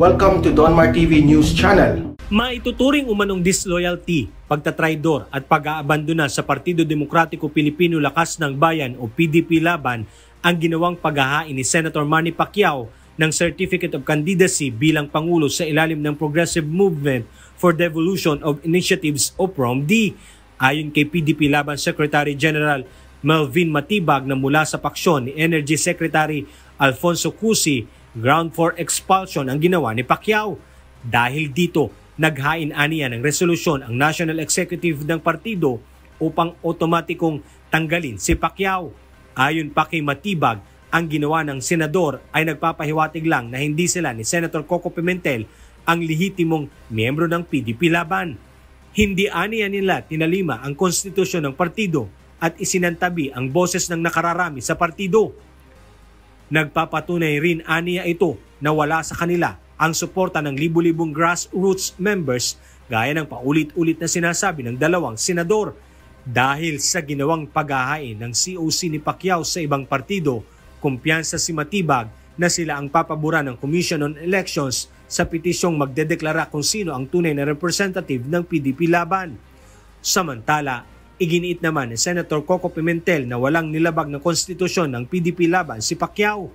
Welcome to Donmar TV News Channel. Maituturing umanong disloyalty, pagtatraidor at pag-aabandona sa Partido Demokratiko Pilipino Lakas ng Bayan o PDP Laban ang ginawang paghahain ni Senator Manny Pacquiao ng Certificate of Candidacy bilang Pangulo sa ilalim ng Progressive Movement for Devolution of Initiatives o PROMD. Ayon kay PDP Laban Secretary General Melvin Matibag na mula sa paksyon ni Energy Secretary Alfonso Cusi, ground for expulsion ang ginawa ni Pacquiao. Dahil dito, naghain aniya ng resolusyon ang National Executive ng partido upang otomatikong tanggalin si Pacquiao. Ayon pa kay Matibag, ang ginawa ng senador ay nagpapahiwatig lang na hindi sila ni Senator Coco Pimentel ang lehitimong miyembro ng PDP Laban. Hindi aniya nila tinalima ang konstitusyon ng partido at isinantabi ang boses ng nakararami sa partido. Nagpapatunay rin aniya ito na wala sa kanila ang suporta ng libu-libong grassroots members gaya ng paulit-ulit na sinasabi ng dalawang senador. Dahil sa ginawang paghahain ng COC ni Pacquiao sa ibang partido, kumpiyansa si Matibag na sila ang papaboran ng Commission on Elections sa petisyong magdedeklara kung sino ang tunay na representative ng PDP Laban. Samantala, iginiit naman ni Senator Coco Pimentel na walang nilabag na konstitusyon ng PDP Laban si Pacquiao.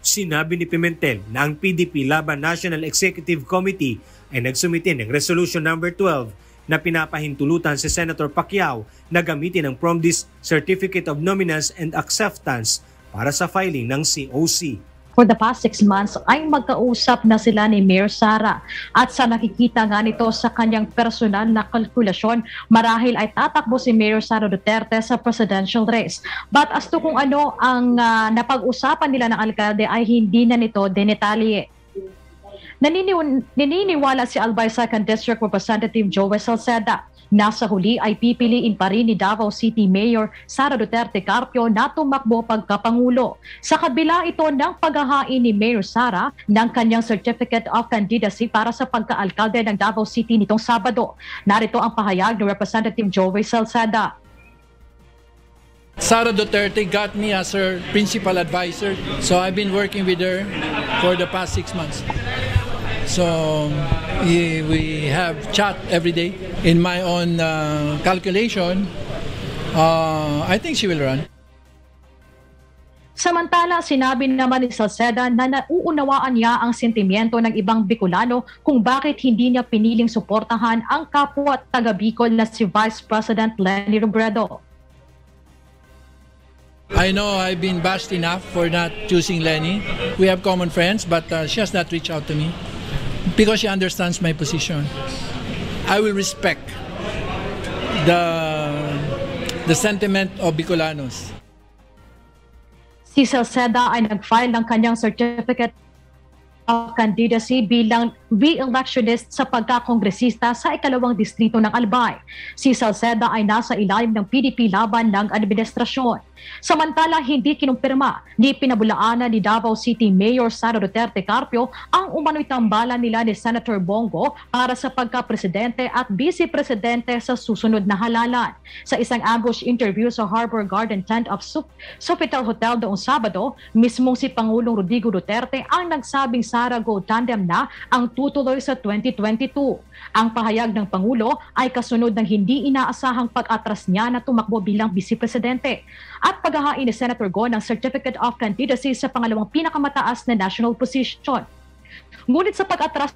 Sinabi ni Pimentel na ang PDP Laban National Executive Committee ay nagsumite ng Resolution No. 12 na pinapahintulutan si Senator Pacquiao na gamitin ang PROMD's Certificate of Nominance and Acceptance para sa filing ng COC. For the past 6 months ay magkausap na sila ni Mayor Sara at sa nakikita nga nito sa kanyang personal na kalkulasyon, marahil ay tatakbo si Mayor Sara Duterte sa presidential race. But as to kung ano ang napag-usapan nila ng alkalde ay hindi na nito denetalye. Naniniwala si Albay 2nd District Representative Joey Salceda. Nasa huli ay pipiliin pa rin ni Davao City Mayor Sara Duterte Carpio na tumakbo pagkapangulo. Sa kabila ito ng paghahain ni Mayor Sara ng kanyang Certificate of Candidacy para sa pagkaalkalde ng Davao City nitong Sabado. Narito ang pahayag ni Representative Joey Salceda. Sara Duterte got me as her principal advisor, so I've been working with her for the past 6 months. So we have chat every day. In my own calculation, I think she will run. Samantala, sinabi naman ni Salceda na nauunawaan niya ang sentimiento ng ibang Bicolano kung bakit hindi niya piniling suportahan ang kapwa at taga-Bicol na si Vice President Leni Robredo. I know I've been bashed enough for not choosing Leni. We have common friends, but she has not reached out to me because she understands my position. I will respect the sentiment of Bicolanos. Si Salceda ay nag-file ng kanyang Certificate of Candidacy bilang re-electionist sa pagkakongresista sa ikalawang distrito ng Albay. Si Salceda ay nasa ilalim ng PDP Laban ng administrasyon. Samantala, hindi kinumpirma ni pinabulaanan ni Davao City Mayor Sara Duterte Carpio ang umano'y tambalan nila ni Senator Bongo para sa pagka-presidente at vice-presidente sa susunod na halalan. Sa isang ambush interview sa Harbor Garden tent of Sofitel Hotel noong Sabado, mismong si Pangulong Rodrigo Duterte ang nagsabing Sara go tandem na ang tutuloy sa 2022. Ang pahayag ng Pangulo ay kasunod ng hindi inaasahang pag-atras niya na tumakbo bilang vice-presidente at paghahain ni Senator Go ng Certificate of Candidacy sa pangalawang pinakamataas na national position. Ngunit sa pag-atras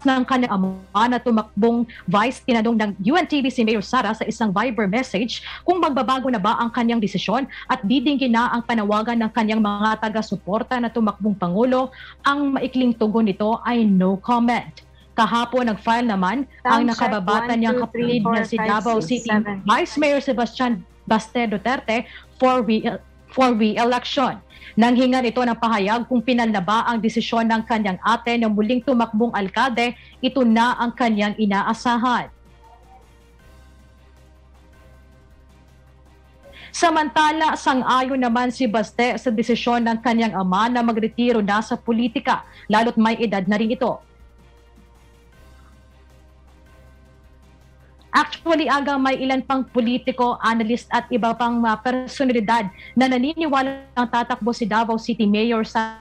ng kanyang ama na tumakbong vice, tinanong ng UNTV si Mayor Sara sa isang Viber message kung magbabago na ba ang kanyang desisyon at didinggin na ang panawagan ng kanyang mga taga-suporta na tumakbong Pangulo. Ang maikling tugon nito ay no comment. Kahapon nag-file naman ang nakababata niyang kapatid na si Davao City Vice Mayor Sebastian Baste Duterte for re-election. Nanghingan ito ng pahayag kung pinal na ba ang desisyon ng kanyang ate na muling tumakbong alkalde, ito na ang kanyang inaasahan. Samantala, sang-ayon naman si Baste sa desisyon ng kanyang ama na magretiro na sa politika, lalo't may edad na rin ito. Actually, aga may ilan pang politiko, analyst at iba pang personalidad na naniniwala ang tatakbo si Davao City Mayor sa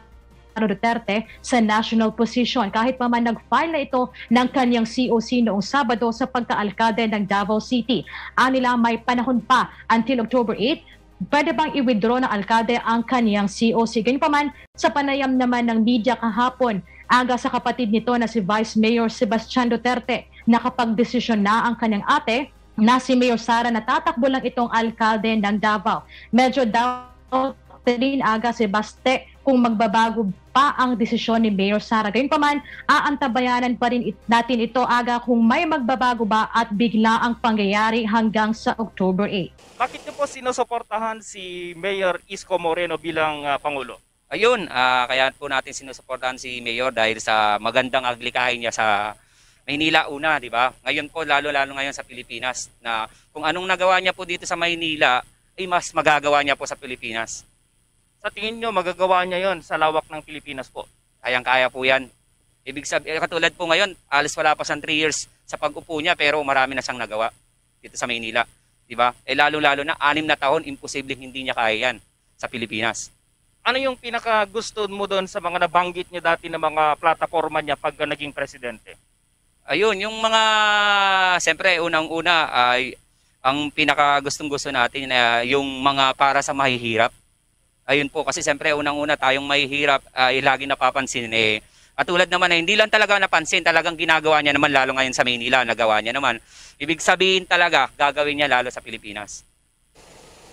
Duterte sa national position. Kahit pa man nag-file na ito ng kanyang COC noong Sabado sa pagka-alkalde ng Davao City. Anila may panahon pa until October 8. Pwede bang i-withdraw ng alkalde ang kanyang COC? Ganyan pa man, sa panayam naman ng media kahapon, aga sa kapatid nito na si Vice Mayor Sebastian Duterte, nakapag-desisyon na ang kanyang ate na si Mayor Sara na tatakbo lang itong alkalde ng Davao. Medyo doubt din aga si Baste kung magbabago pa ang desisyon ni Mayor Sara. Gayunpaman, aantabayanan pa rin natin ito aga kung may magbabago ba at bigla ang pangyayari hanggang sa October 8. Bakit niyo po sinusuportahan si Mayor Isko Moreno bilang Pangulo? Ayun, kaya po natin sinusuportahan si Mayor dahil sa magandang aglikahin niya sa Maynila una, di ba? Ngayon po, lalo-lalo ngayon sa Pilipinas, na kung anong nagawa niya po dito sa Maynila, ay mas magagawa niya po sa Pilipinas. Sa tingin niyo, magagawa niya yon sa lawak ng Pilipinas po? Kayang-kaya po yan. Ibig sabihin, katulad po ngayon, alis wala pa sa 3 years sa pag-upo niya, pero marami na siyang nagawa dito sa Maynila. Di ba? Lalo-lalo na 6 na taon, imposibleng hindi niya kaya yan sa Pilipinas. Ano yung pinaka-gusto mo doon sa mga nabanggit niya dati na mga plataforma niya pag naging presidente? Ayun, yung mga, siyempre, unang-una ay ang pinaka-gustong-gusto natin na yung mga para sa mahihirap. Ayun po, kasi siyempre unang-una tayong mahihirap ay lagi napapansin Katulad naman na hindi lang talaga napansin, talagang ginagawa niya naman lalo ngayon sa Maynila, nagawa niya naman. Ibig sabihin talaga, gagawin niya lalo sa Pilipinas.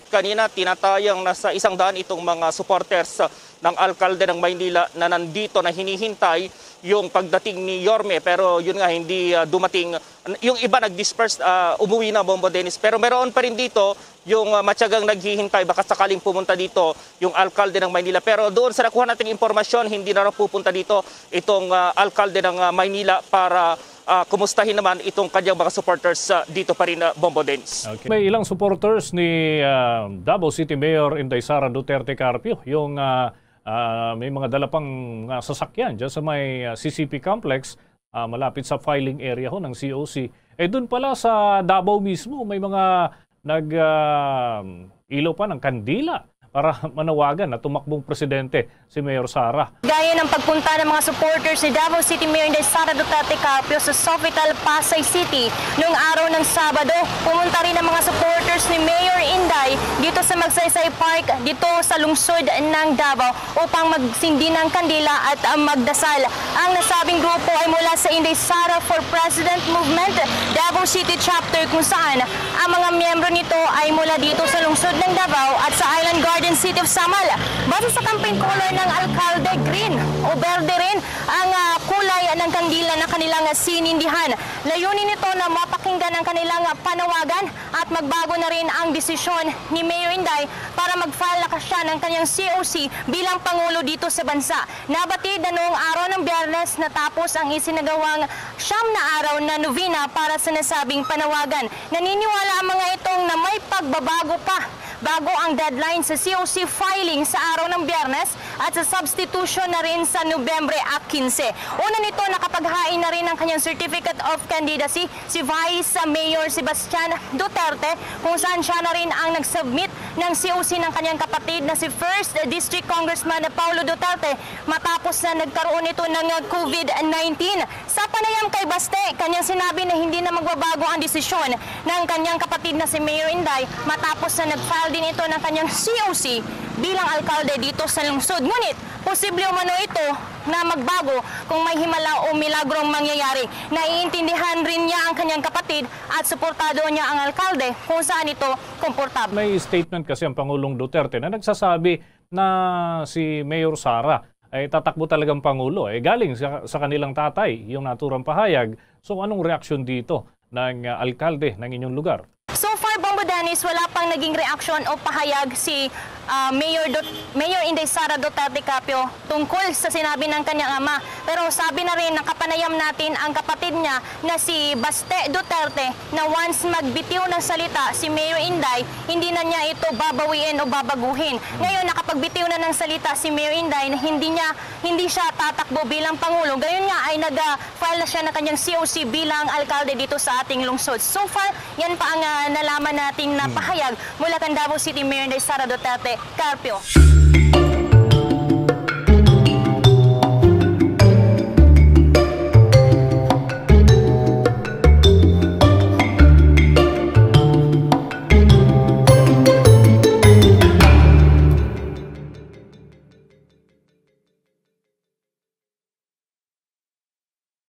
Kanina tinatayang nasa 100 itong mga supporters ng alkalde ng Maynila na nandito na hinihintay yung pagdating ni Yorme, pero yun nga hindi dumating. Yung iba nag-disperse, umuwi na Bombo Dennis, pero meron pa rin dito yung matyagang naghihintay, baka sakaling pumunta dito yung alkalde ng Maynila. Pero doon sa nakuha nating impormasyon, hindi na raw pupunta dito itong alkalde ng Maynila para kumustahin naman itong kanyang mga supporters dito pa rin, Bombo Dennis. Okay. May ilang supporters ni Davao City Mayor Inday Sara Duterte Carpio, yung may mga dala pang sasakyan dyan sa may CCP complex, malapit sa filing area ho ng COC. Doon pala sa Davao mismo, may mga nag-ilaw pa ng kandila para manawagan na tumakbong presidente si Mayor Sara. Gaya ng pagpunta ng mga supporters ni Davao City Mayor Inday Sara Duterte Carpio sa Sofitel, Pasay City noong araw ng Sabado. Pumunta rin ang mga supporters ni Mayor Inday dito sa Magsaysay Park dito sa lungsod ng Davao upang magsindi ng kandila at magdasal. Ang nasabing grupo ay mula sa Inday Sara for President Movement Davao City Chapter, kung saan ang mga miyembro nito ay mula dito sa lungsod ng Davao at sa Island Garden City of Samal. Base sa campaign color ng alkalde, green o berde rin ang kulay ng kandila na kanilang sinindihan. Layunin nito na mapakinggan ang kanilang panawagan at magbago na rin ang desisyon ni Mayor Inday para mag-file na siya ng kanyang COC bilang Pangulo dito sa bansa. Nabatid na noong araw ng Biyernes natapos ang isinagawang 9 na araw na novena para sa nasabing panawagan. Naniniwala ang mga itong na may pagbabago pa bago ang deadline sa COC filing sa araw ng Biyernes at sa substitution na rin sa Nobyembre 15. Una nito, nakapaghain na rin ng kanyang Certificate of Candidacy si Vice Mayor Sebastian Duterte, kung saan siya na rin ang nag-submit ng COC ng kanyang kapatid na si First District Congressman Paulo Duterte matapos na nagkaroon ito ng COVID-19. Sa panayam kay Baste, kanyang sinabi na hindi na magbabago ang desisyon ng kanyang kapatid na si Mayor Inday matapos na nag-file din ito ng kanyang COC bilang alkalde dito sa lungsod. Ngunit, posible umano ito na magbago kung may himala o milagrong mangyayari. Naiintindihan rin niya ang kanyang kapatid at suportado niya ang alkalde kung saan ito komportable. May statement kasi ang Pangulong Duterte na nagsasabi na si Mayor Sara ay tatakbo talagang Pangulo. Galing sa kanilang tatay yung naturang pahayag. So anong reaksyon dito ng alkalde ng inyong lugar? So far, Bombo Dennis, wala pang naging reaksyon o pahayag si Mayor Inday Sara Duterte Carpio tungkol sa sinabi ng kanyang ama. Pero sabi na rin, nakapanayam natin ang kapatid niya na si Baste Duterte na once magbitiw ng salita si Mayor Inday, hindi na niya ito babawiin o babaguhin. Ngayon, nakapagbitiw na ng salita si Mayor Inday na hindi siya tatakbo bilang Pangulo. Gayon nga ay nag-file na siya ng kanyang COC bilang alkalde dito sa ating lungsod. So far, yan pa ang nalaman nating napahayag mula kay Davao City Mayor Inday Sara Duterte Carpio.